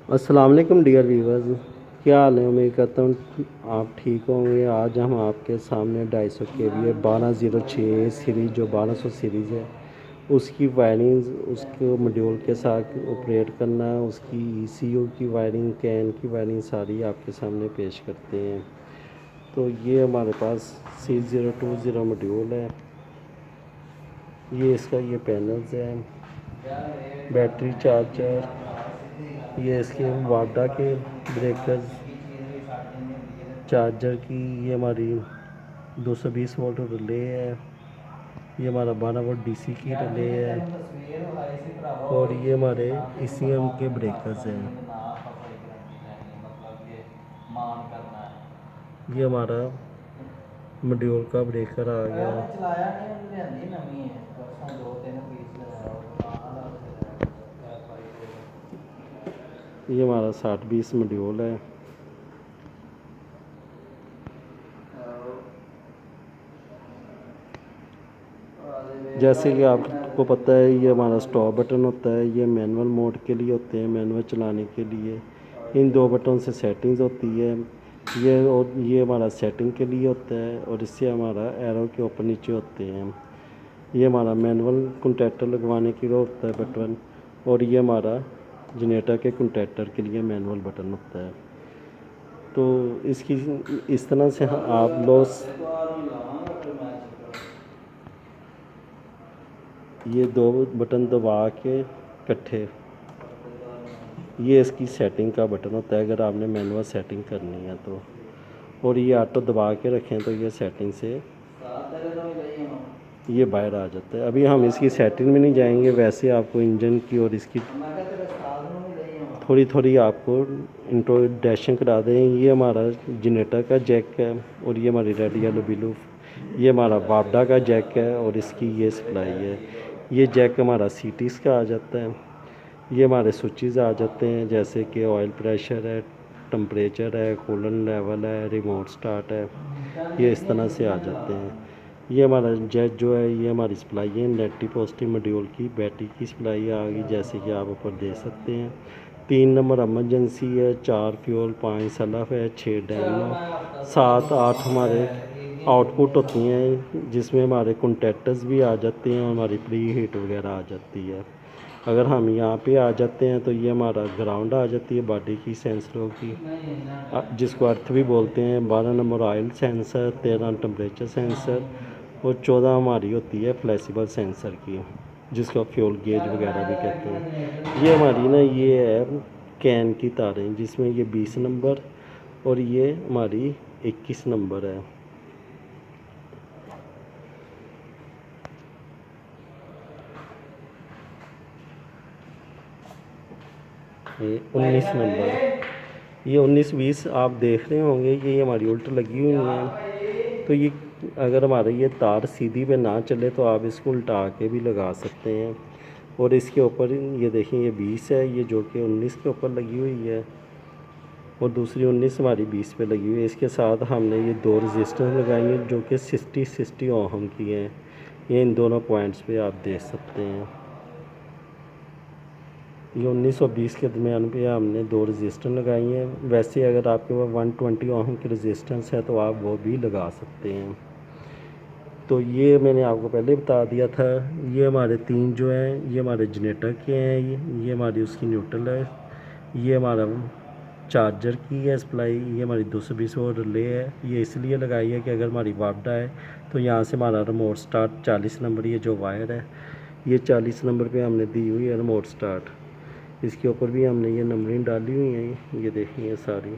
अस्सलाम वालेकुम dear viewers. क्या हाल है? उम्मीद करता हूँ आप ठीक होंगे। आज हम आपके सामने 250 के वी 1206 सीरीज़ जो 1200 सीरीज़ है उसकी वायरिंग, उसको मॉड्यूल के साथ ऑपरेट करना, उसकी ईसीयू की वायरिंग, कैन की वायरिंग सारी आपके सामने पेश करते हैं। तो ये हमारे पास C020 मॉड्यूल है। ये इसका ये पैनल्स है, बैटरी चार्जर, ये इसके वाडा के ब्रेकर्स, चार्जर की ये हमारी 220 वोल्ट रिले है, ये हमारा 12 वोल्ट डीसी की रिले है, और ये हमारे ईसीएम के ब्रेकर्स हैं। ये हमारा मॉड्यूल का ब्रेकर आ गया। ये हमारा 60-20 मॉड्यूल है। जैसे कि आपको पता है, ये हमारा स्टॉप बटन होता है, ये मैनुअल मोड के लिए होते हैं, मैनुअल चलाने के लिए। इन दो बटन से सेटिंग्स होती है, ये हमारा सेटिंग के लिए होता है, और इससे हमारा एरो के ऊपर नीचे होते हैं। ये हमारा मैनुअल कंटैक्टर लगवाने के लिए होता है बटन, और ये हमारा जनरेटर के कंटैक्टर के लिए मैनुअल बटन होता है। तो इसकी इस तरह से आप लोग ये दो बटन दबा के इकट्ठे, ये इसकी सेटिंग का बटन होता है अगर आपने मैनुअल सेटिंग करनी है तो, और ये ऑटो दबा के रखें तो ये सेटिंग से ये बाहर आ जाता है। अभी हम इसकी सेटिंग में नहीं जाएंगे, वैसे आपको इंजन की और इसकी थोड़ी थोड़ी आपको इंट्रोडक्शन करा दें। ये हमारा जनरेटर का जैक है, और ये हमारी रेड येलो ब्लू, ये हमारा वापडा का जैक है, और इसकी ये सप्लाई है। ये जैक हमारा सीटीज़ का आ जाता है। ये हमारे स्विचेस आ जाते हैं, जैसे कि ऑयल प्रेशर है, टम्परेचर है, कूलेंट लेवल है, रिमोट स्टार्ट है, ये इस तरह से आ जाते हैं। ये हमारा जेट जो है, ये हमारी सप्लाई है नेगेटिव पॉजिटिव मॉड्यूल की, बैटरी की सप्लाई आ गई, जैसे कि आप ऊपर देख सकते हैं। 3 नंबर एमरजेंसी है, 4 फ्यूल, 5 सलफ है, 6 डैनो, 7 8 हमारे आउटपुट होती हैं, जिसमें हमारे कंटैक्टर्स भी आ जाते हैं, और हमारी प्री हीट वगैरह आ जाती है। अगर हम यहाँ पे आ जाते हैं तो ये हमारा ग्राउंड आ जाती है बॉडी की सेंसरों की, जिसको अर्थ भी बोलते हैं। 12 number oil sensor, 13 temperature sensor, और 14 हमारी होती है फ्लेक्सिबल सेंसर की, जिसको फ्यूल गेज वगैरह भी कहते हैं। ये हमारी ना ये है कैन की तारें, जिसमें ये 20 नंबर और ये हमारी 21 नंबर है। ये 19 नंबर, ये 19-20 आप देख रहे होंगे, ये हमारी उल्ट लगी हुई है। तो ये अगर हमारा ये तार सीधी पे ना चले तो आप इसको उल्टा के भी लगा सकते हैं। और इसके ऊपर ये देखें, ये 20 है, ये जो कि 19 के ऊपर लगी हुई है, और दूसरी 19 हमारी 20 पे लगी हुई है। इसके साथ हमने ये दो रजिस्टर लगाई हैं, जो कि 60 ओहम की हैं। ये इन दोनों पॉइंट्स पे आप देख सकते हैं। ये 19 और 20 के दरमियान पे हमने दो रजिस्टर लगाई हैं। वैसे अगर आपके पास 120 ओहम की रजिस्टेंस है तो आप वो भी लगा सकते हैं। तो ये मैंने आपको पहले बता दिया था। ये हमारे 3 जो हैं, ये हमारे जनरेटर के हैं, ये हमारी उसकी न्यूट्रल है, ये हमारा चार्जर की है सप्लाई, ये हमारी 220 वोल्ट रिले है। ये इसलिए लगाई है कि अगर हमारी वापडा है तो यहाँ से हमारा रिमोट स्टार्ट 40 नंबर, ये जो वायर है ये 40 नंबर पे हमने दी हुई है रिमोट स्टार्ट। इसके ऊपर भी हमने ये नंबरिंग डाली हुई हैं, ये देखिए सारी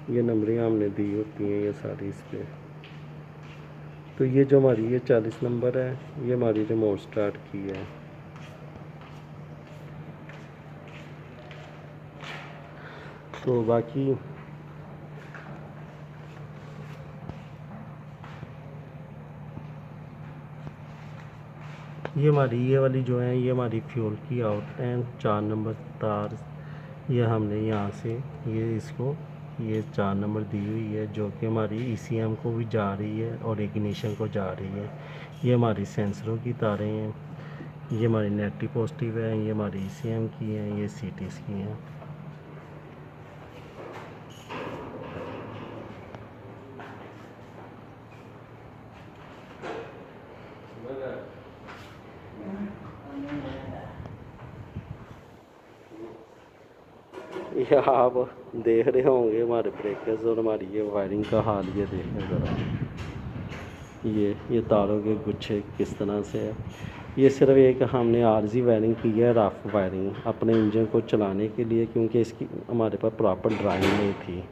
ये नंबरिंग हमने दी होती हैं ये सारी इस पर। तो ये जो हमारी ये 40 नंबर है, ये हमारी रिमोट स्टार्ट की है। तो बाकी ये हमारी ये वाली जो है, ये हमारी फ्यूल की आउट है, 4 नंबर तार, ये हमने यहाँ से ये इसको ये 4 नंबर दी हुई है, जो कि हमारी ईसीएम को भी जा रही है और इग्निशन को जा रही है। ये हमारी सेंसरों की तारें हैं। ये हमारी नेगेटिव पॉजिटिव है, ये हमारी ECM की हैं, ये CTs की हैं। ये आप देख रहे होंगे हमारे ब्रेकर्स और हमारी ये वायरिंग का हाल, ये देखें ज़रा, ये तारों के गुच्छे किस तरह से है। ये सिर्फ एक हमने आरजी वायरिंग की है, रफ वायरिंग अपने इंजन को चलाने के लिए, क्योंकि इसकी हमारे पास प्रॉपर ड्राइंग नहीं थी।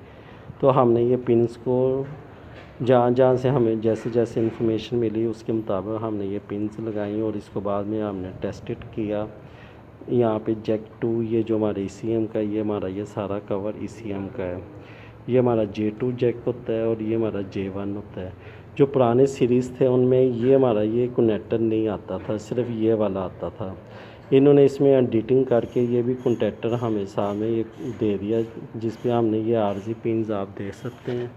तो हमने ये पिन्स को जहाँ जहाँ से हमें जैसे जैसे इन्फॉर्मेशन मिली उसके मुताबिक हमने ये पिन्स लगाई और इसको बाद में हमने टेस्टेड किया। यहाँ पे जैक 2, ये जो हमारा ECM का, ये हमारा ये सारा कवर ECM का है। ये हमारा J2 जैक होता है और ये हमारा J1 होता है। जो पुराने सीरीज़ थे उनमें ये हमारा ये कनेक्टर नहीं आता था, सिर्फ ये वाला आता था। इन्होंने इसमें एडिटिंग करके ये भी कनेक्टर हमें सामने ये दे दिया, जिस पे हमने ये आरजी पिन्स आप देख सकते हैं।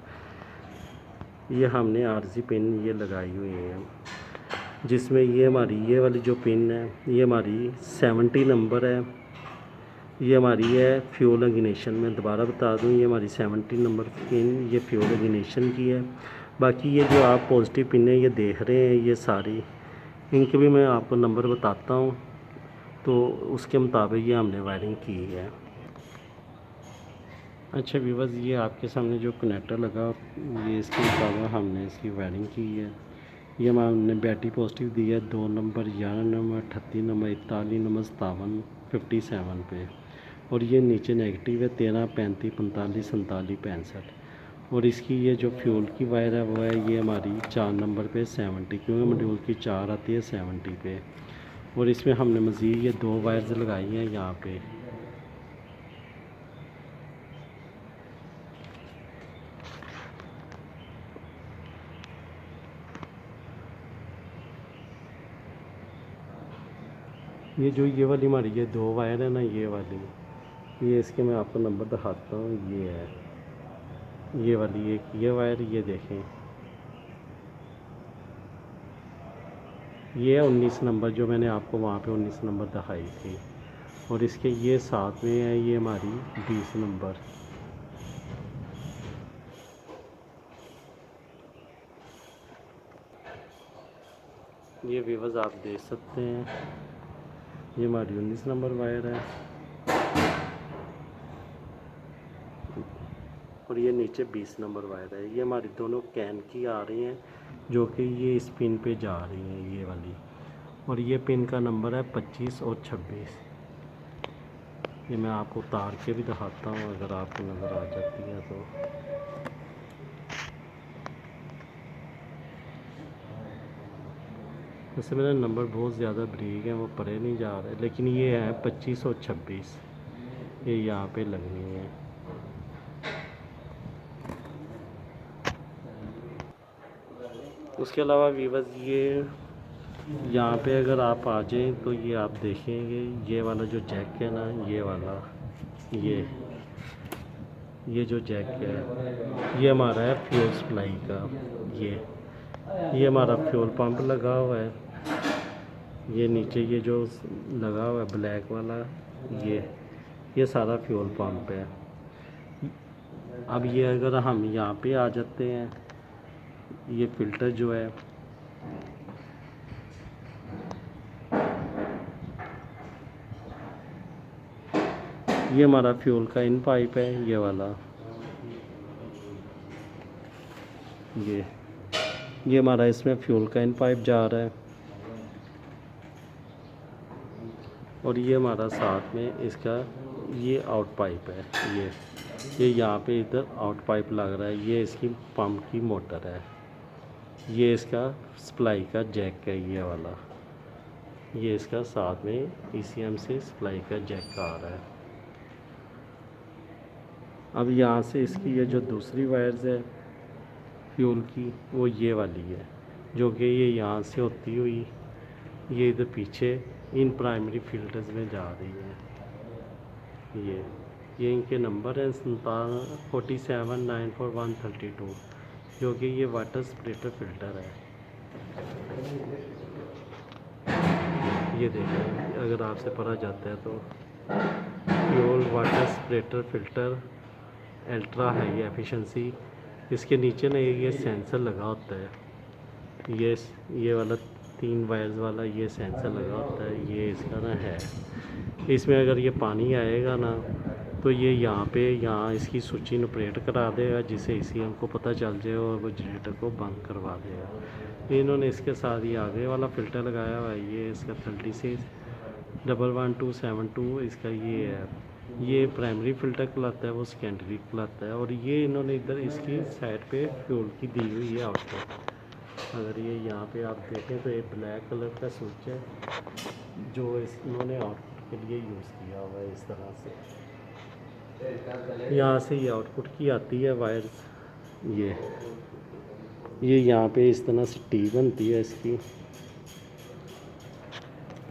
ये हमने आरजी पिन ये लगाई हुई है, जिसमें ये हमारी ये वाली जो पिन है ये हमारी 70 नंबर है। ये हमारी है फ्यूल इग्निशन। मैं दोबारा बता दूं, ये हमारी 70 नंबर पिन ये फ्यूल इग्निशन की है। बाकी ये जो आप पॉजिटिव पिन है ये देख रहे हैं, ये सारी इनके भी मैं आपको नंबर बताता हूँ, तो उसके मुताबिक ये हमने वायरिंग की है। अच्छा व्यूअर्स, ये आपके सामने जो कनेक्टर लगा ये इसके मुताबिक हमने इसकी वायरिंग की है। ये हमने बैटरी पॉजिटिव दी है 2 नंबर, 11 नंबर, 38 नंबर, 41 नंबर, 57, 57 पे। और ये नीचे नेगेटिव है 13, 35, 45, 47, 65। और इसकी ये जो फ्यूल की वायर है वो है ये हमारी 4 नंबर पे 70, क्योंकि मॉड्यूल की 4 आती है 70 पे। और इसमें हमने मज़ीद ये 2 वायर्स लगाई हैं यहाँ पे। ये जो ये वाली हमारी ये 2 वायर है ना, ये वाली, ये इसके मैं आपको नंबर दिखाता हूँ। ये है ये वाली एक ये वायर, ये देखें, ये है 19 नंबर, जो मैंने आपको वहाँ पे 19 नंबर दिखाई थी। और इसके ये साथ में है ये हमारी 20 नंबर। ये व्यूअर्स आप देख सकते हैं, ये हमारी 19 नंबर वायर है। और ये नीचे 20 नंबर वायर है। ये हमारी दोनों कैन की आ रही हैं, जो कि ये इस पिन पे जा रही हैं, ये वाली। और ये पिन का नंबर है 25 और 26। ये मैं आपको उतार के भी दिखाता हूँ, अगर आपको नज़र आ जाती है तो। वैसे मेरा नंबर बहुत ज़्यादा बरीक है, वो परे नहीं जा रहे, लेकिन ये है 25 और 26, ये यहाँ पे लगनी है। उसके अलावा व्यूअर्स ये यहाँ पे अगर आप आ जाएं तो ये आप देखेंगे, ये वाला जो जैक है ना, ये वाला, ये जो जैक है ये हमारा है फ्यूल सप्लाई का। ये हमारा फ्यूल पंप लगा हुआ है। ये नीचे ये जो लगा हुआ है ब्लैक वाला, ये सारा फ्यूल पंप है। अब ये अगर हम यहाँ पे आ जाते हैं, ये फ़िल्टर जो है ये हमारा फ्यूल का इन पाइप है, ये वाला, ये हमारा इसमें फ्यूल का इन पाइप जा रहा है। और ये हमारा साथ में इसका ये आउट पाइप है। ये यहाँ पे इधर आउट पाइप लग रहा है, ये इसकी पंप की मोटर है। ये इसका सप्लाई का जैक है, ये वाला, ये इसका साथ में ECM से सप्लाई का जैक आ रहा है। अब यहाँ से इसकी ये जो दूसरी वायर्स है फ्यूल की, वो ये वाली है, जो कि ये यहाँ से होती हुई ये इधर पीछे इन प्राइमरी फिल्टर्स में जा रही है। ये इनके नंबर हैं 47944132, जो कि ये वाटर स्प्लिटर फ़िल्टर है। ये देखें, अगर आपसे पढ़ा जाता है तो fuel water separator filter ultra high efficiency. इसके नीचे ना ये सेंसर लगा होता है, ये वाला 3 वायर्स वाला ये सेंसर लगा होता है, ये इसका ना है। इसमें अगर ये पानी आएगा ना तो ये यहाँ इसकी स्विच ऑपरेट करा देगा, जिससे इसी हमको पता चल जाए और वो जनरेटर को बंद करवा देगा। इन्होंने इसके साथ ये आगे वाला फ़िल्टर लगाया हुआ है, ये इसका 36111272 इसका ये है। ये प्राइमरी फ़िल्टर कहलाता है, वो सेकेंडरी कहलाता है। और ये इन्होंने इधर इसकी साइड पे फ्यूल की दी हुई है आउटपुट। अगर ये यहाँ पे आप देखें तो ये ब्लैक कलर का स्विच है जो इन्होंने आउटपुट के लिए यूज़ किया हुआ है। इस तरह से यहाँ से ये आउटपुट की आती है वायर्स, ये यहाँ पे इस तरह से टी बनती है इसकी,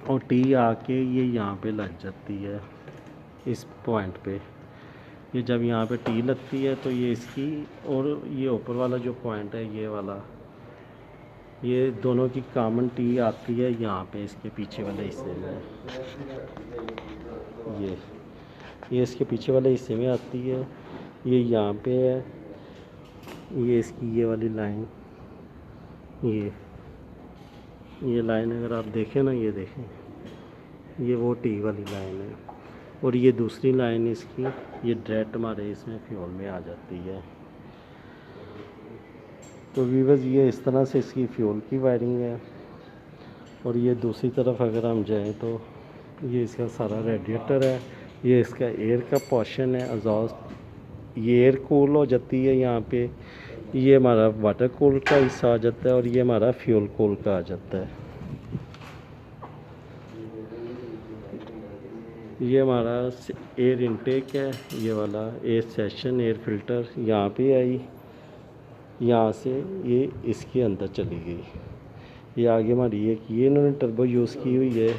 और टी आके ये यहाँ पे लग जाती है इस पॉइंट पे। ये जब यहाँ पे टी लगती है तो ये इसकी, और ये ऊपर वाला जो पॉइंट है ये वाला, ये दोनों की कॉमन टी आती है यहाँ पे इसके पीछे वाले हिस्से में। ये इसके पीछे वाले हिस्से में आती है, ये यहाँ पे है। ये इसकी ये वाली लाइन, ये लाइन अगर आप देखें ना, ये देखें, ये वो टी वाली लाइन है। और ये दूसरी लाइन इसकी, ये डायरेक्ट हमारे इसमें फ्यूल में आ जाती है। तो व्यूअर्स ये इस तरह से इसकी फ्यूल की वायरिंग है। और ये दूसरी तरफ अगर हम जाएं तो ये इसका सारा रेडिएटर है, ये इसका एयर का पोर्शन है एग्जॉस्ट। ये एयर कूल हो जाती है यहाँ पे, ये हमारा वाटर कूल का हिस्सा आ जाता है, और ये हमारा फ्यूल कूल का आ जाता है। ये हमारा एयर इनटेक है, ये वाला एयर सेशन एयर फिल्टर यहाँ पे आई, यहाँ से ये इसके अंदर चली गई। ये आगे हमारी ये इन्होंने टर्बो यूज़ की हुई है,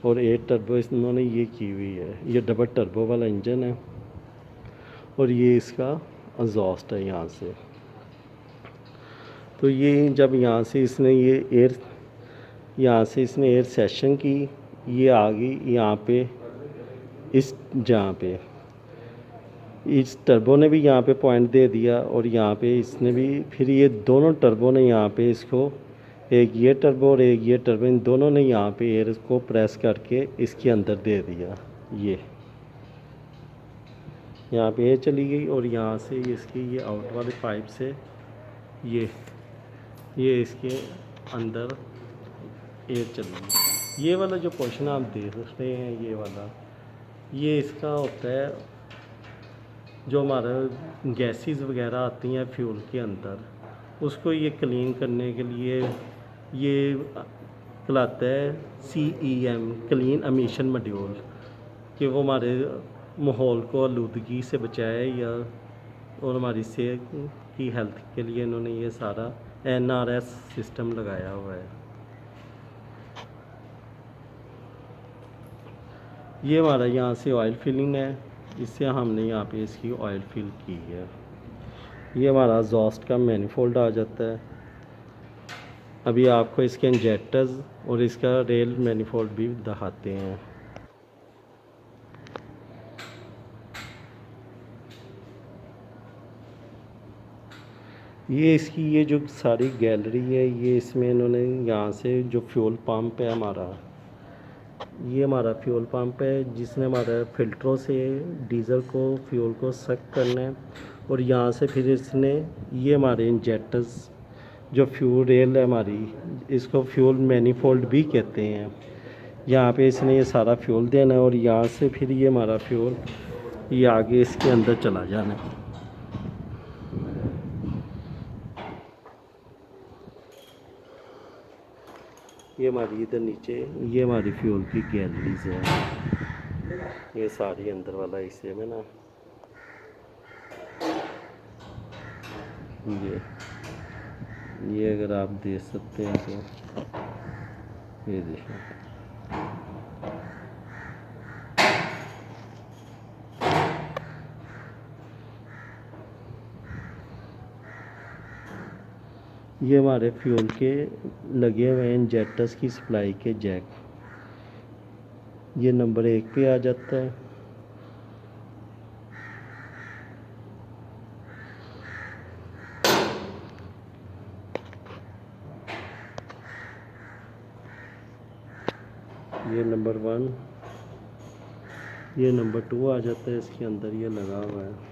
और एयर टर्बो इन्होंने ये की हुई है। ये डबल टर्बो वाला इंजन है, और ये इसका एग्जॉस्ट है यहाँ से। तो ये जब यहाँ से इसने यहाँ से इसने एयर सेशन की, ये आ गई यहाँ पे जहाँ पे इस टर्बो ने भी यहाँ पे पॉइंट दे दिया, और यहाँ पे इसने भी, फिर ये दोनों टर्बो ने यहाँ पे इसको, एक ये टर्बो और एक ये टर्बो, इन दोनों ने यहाँ पे एयर को प्रेस करके इसके अंदर दे दिया। ये यहाँ पे एयर चली गई, और यहाँ से इसकी ये आउट वाले पाइप से ये इसके अंदर एयर चली गई। ये वाला जो पोर्शन आप देख रहे हैं, ये वाला, ये इसका होता है जो हमारा गैसेस वगैरह आती हैं फ्यूल के अंदर, उसको ये क्लीन करने के लिए ये कहलाता है CEM, क्लीन एमिशन मॉड्यूल, कि वो हमारे माहौल को आलूदगी से बचाए, या और हमारी सेहत की हेल्थ के लिए इन्होंने ये सारा NRS सिस्टम लगाया हुआ है। ये हमारा यहाँ से ऑयल फिलिंग है, इससे हमने यहाँ पे इसकी ऑयल फिल की है। ये हमारा एग्जॉस्ट का मैनिफोल्ड आ जाता है। अभी आपको इसके इंजेक्टर्स और इसका रेल मैनिफोल्ड भी दिखाते हैं। ये इसकी ये जो सारी गैलरी है, ये इसमें इन्होंने यहाँ से जो फ्यूल पंप है हमारा, ये हमारा फ्यूल पंप है जिसने हमारा फ़िल्टरों से डीज़ल को फ्यूल को सक करना है, और यहाँ से फिर इसने ये हमारे इंजेक्टर्स जो फ्यूल रेल है हमारी, इसको फ्यूल मैनिफोल्ड भी कहते हैं। यहाँ पे इसने ये सारा फ्यूल देना है, और यहाँ से फिर ये हमारा फ्यूल ये आगे इसके अंदर चला जाना है। ये हमारी इधर नीचे ये हमारी फ्यूल की गैलरीज है, ये सारी अंदर वाला हिस्से में ना, ये अगर आप देख सकते हैं तो ये देखो, ये हमारे फ्यूल के लगे हुए हैं इंजेक्टर्स की सप्लाई के जैक। ये नंबर 1 पे आ जाता है। ये नंबर 1, ये नंबर 2 आ जाता है, इसके अंदर ये लगा हुआ है।